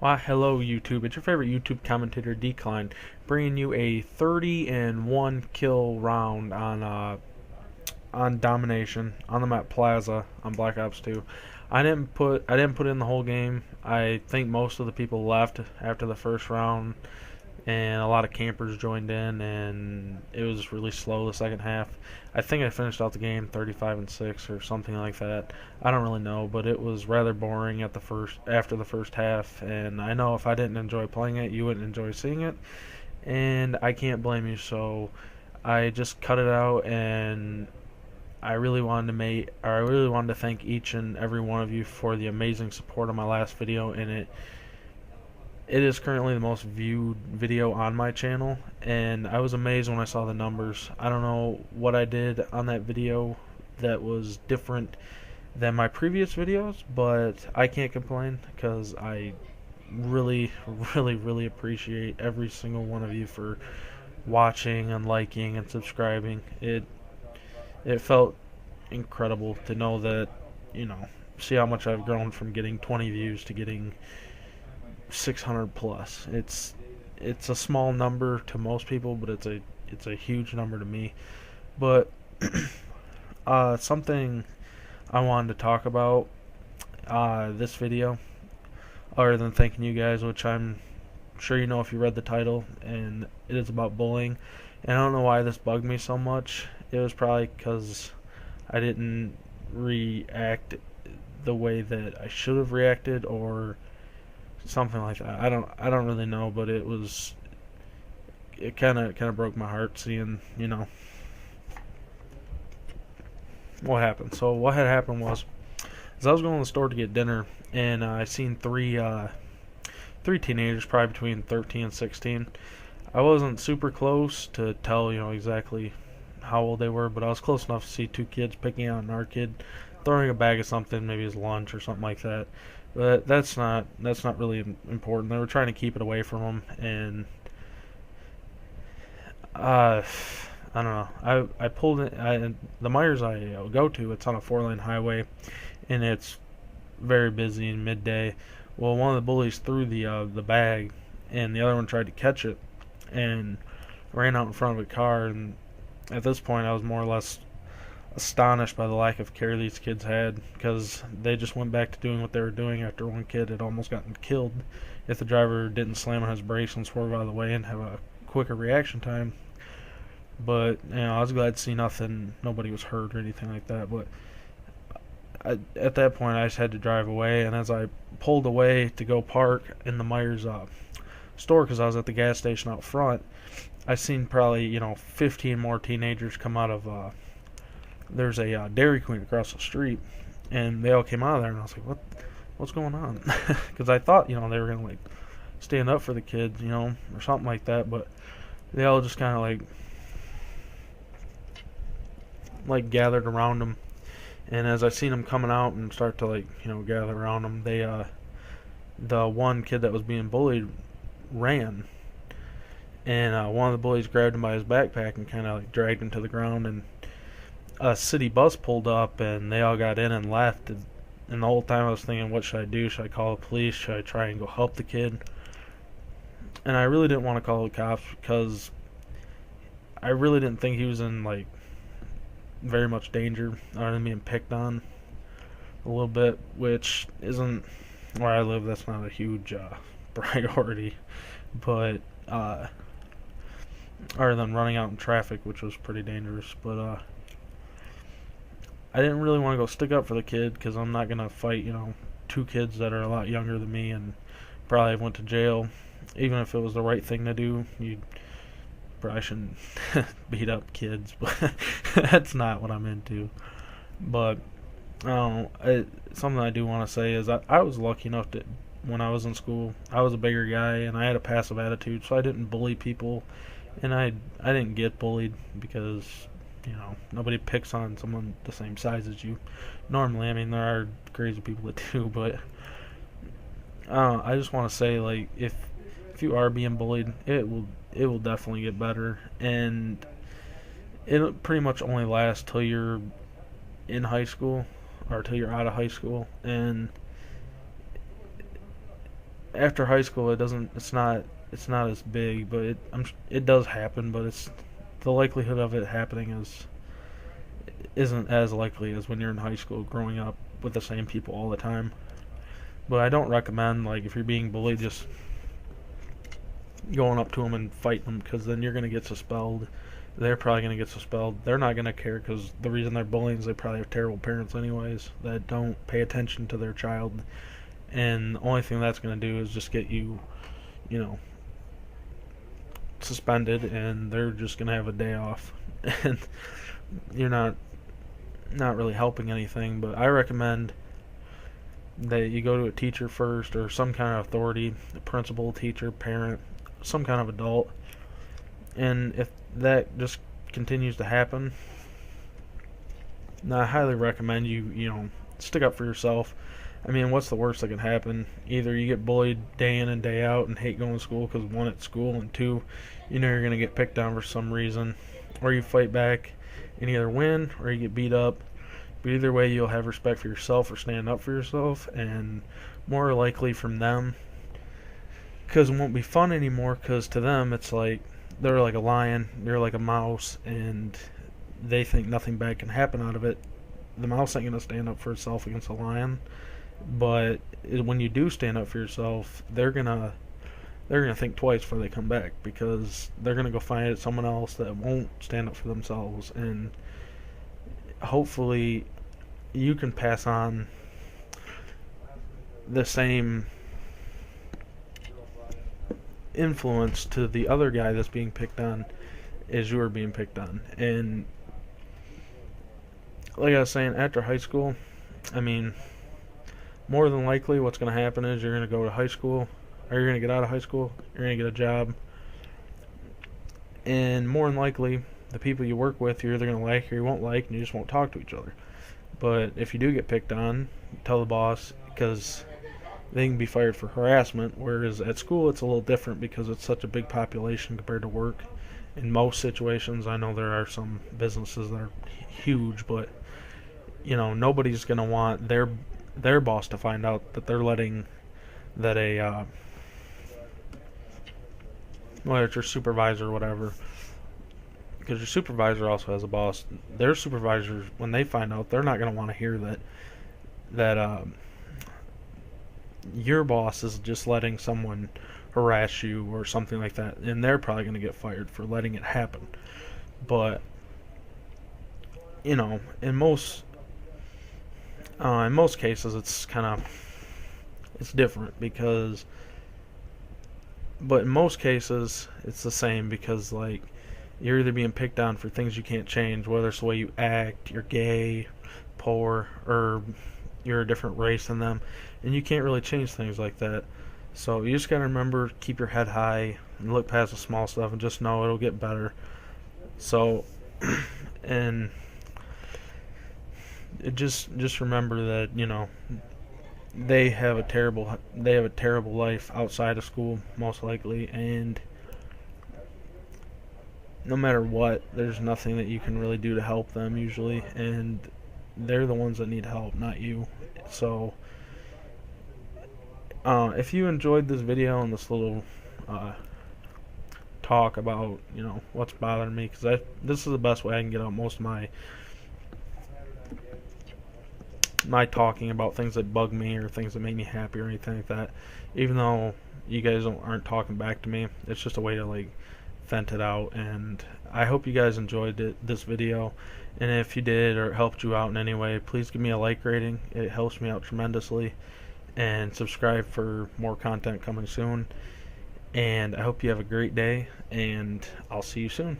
Why, hello YouTube. It's your favorite YouTube commentator, Decline, bringing you a 30-1 kill round on Domination on the map Plaza on Black Ops 2. I didn't put in the whole game. I think most of the people left after the first round, and a lot of campers joined in, and it was really slow the second half. I think I finished out the game 35-6 or something like that. I don't really know, but it was rather boring after the first half, and I know if I didn't enjoy playing it, you wouldn't enjoy seeing it, and I can't blame you. So I just cut it out, and I really wanted to thank each and every one of you for the amazing support on my last video, and it is currently the most viewed video on my channel, and I was amazed when I saw the numbers. I don't know what I did on that video that was different than my previous videos, but I can't complain because I really, really appreciate every single one of you for watching and liking and subscribing. It felt incredible to know that, see how much I've grown from getting 20 views to getting 600 plus. It's a small number to most people, but it's a huge number to me. But something I wanted to talk about this video, other than thanking you guys, which I'm sure you know if you read the title, and it is about bullying. And I don't know why this bugged me so much. It was probably because I didn't react the way that I should have reacted, or something like that. I don't really know, but it kind of broke my heart seeing, what happened. So what had happened was, I was going to the store to get dinner, and I seen three teenagers, probably between 13 and 16. I wasn't super close to tell, exactly how old they were, but I was close enough to see two kids picking out another kid, throwing a bag of something, maybe his lunch or something like that. But that's not really important. They were trying to keep it away from him, and I don't know. I pulled it. The Myers I go to, it's on a 4-lane highway, and it's very busy in midday. Well, one of the bullies threw the bag, and the other one tried to catch it, and ran out in front of a car. And at this point, I was more or less astonished by the lack of care these kids had, because they just went back to doing what they were doing after one kid had almost gotten killed if the driver didn't slam on his brakes and swerve out of the way and have a quicker reaction time. But I was glad to see nobody was hurt or anything like that. But at that point, I just had to drive away, and as I pulled away to go park in the Myers store, because I was at the gas station out front, I seen probably 15 more teenagers come out of there's a Dairy Queen across the street, and they all came out of there, and I was like, what's going on? Because I thought they were gonna stand up for the kids, or something like that, but they all just kind of like gathered around them. And as I seen them coming out and start to gather around them, the one kid that was being bullied ran, and one of the bullies grabbed him by his backpack and kind of dragged him to the ground, and a city bus pulled up, and they all got in and left. And the whole time I was thinking, what should I do? Should I call the police? Should I try and go help the kid? And I really didn't want to call the cops, because I really didn't think he was in very much danger other than being picked on a little bit, which isn't where I live. That's not a huge priority, but other than running out in traffic, which was pretty dangerous. But I didn't really want to go stick up for the kid, because I'm not gonna fight two kids that are a lot younger than me and probably went to jail. Even if it was the right thing to do, you probably shouldn't beat up kids, but that's not what I'm into. But something I do want to say is I was lucky enough that when I was in school, I was a bigger guy, and I had a passive attitude, so I didn't bully people, and I didn't get bullied, because nobody picks on someone the same size as you normally. I mean, there are crazy people that do, but I just want to say, if you are being bullied, it will definitely get better, and it'll pretty much only last till you're in high school or till you're out of high school. And after high school, it's not as big, but it does happen, but it's the likelihood of it happening isn't as likely as when you're in high school growing up with the same people all the time. But I don't recommend, like, if you're being bullied, just going up to them and fighting them, because then you're going to get suspelled. They're probably going to get suspelled. They're not going to care, because the reason they're bullying is they probably have terrible parents anyways that don't pay attention to their child. And the only thing that's going to do is just get you, you know, suspended, and they're just going to have a day off. And you're not really helping anything. But I recommend that you go to a teacher first, or some kind of authority, a principal, teacher, parent, some kind of adult. And if that just continues to happen, I highly recommend you stick up for yourself. I mean, what's the worst that can happen? Either you get bullied day in and day out and hate going to school because, one, it's school, and two, you're going to get picked on for some reason, or you fight back and either win or you get beat up. But either way, you'll have respect for yourself for standing up for yourself, and more likely from them, because it won't be fun anymore, because to them it's like they're like a lion, you're like a mouse, and they think nothing bad can happen out of it. The mouse ain't going to stand up for itself against a lion. But when you do stand up for yourself, they're gonna think twice before they come back, because they're gonna go find someone else that won't stand up for themselves, and hopefully you can pass on the same influence to the other guy that's being picked on as you are being picked on. And like I was saying, after high school, I mean, more than likely what's going to happen is you're going to go to high school, or you're going to get out of high school, you're going to get a job, and more than likely the people you work with you're either going to like or you won't like, and you just won't talk to each other. But if you do get picked on, tell the boss, because they can be fired for harassment, whereas at school it's a little different because it's such a big population compared to work. In most situations, I know there are some businesses that are huge, but nobody's going to want their boss to find out that they're letting that whether it's your supervisor or whatever, because your supervisor also has a boss. Their supervisors, when they find out, they're not going to want to hear that your boss is just letting someone harass you or something like that, and they're probably going to get fired for letting it happen. But in most cases, it's different, but in most cases it's the same, because like you're either being picked on for things you can't change, whether it's the way you act, you're gay, poor, or you're a different race than them, and you can't really change things like that. So you just gotta remember, keep your head high and look past the small stuff, and just know it'll get better. So and just remember that they have a terrible life outside of school, most likely, and no matter what, there's nothing that you can really do to help them usually, and they're the ones that need help, not you. So if you enjoyed this video and this little talk about what's bothering me, because this is the best way I can get out most of my talking about things that bug me or things that make me happy or anything like that. Even though you guys aren't talking back to me, it's just a way to like vent it out. And I hope you guys enjoyed this video, and if you did, or it helped you out in any way, please give me a like rating. It helps me out tremendously. And subscribe for more content coming soon. And I hope you have a great day, and I'll see you soon.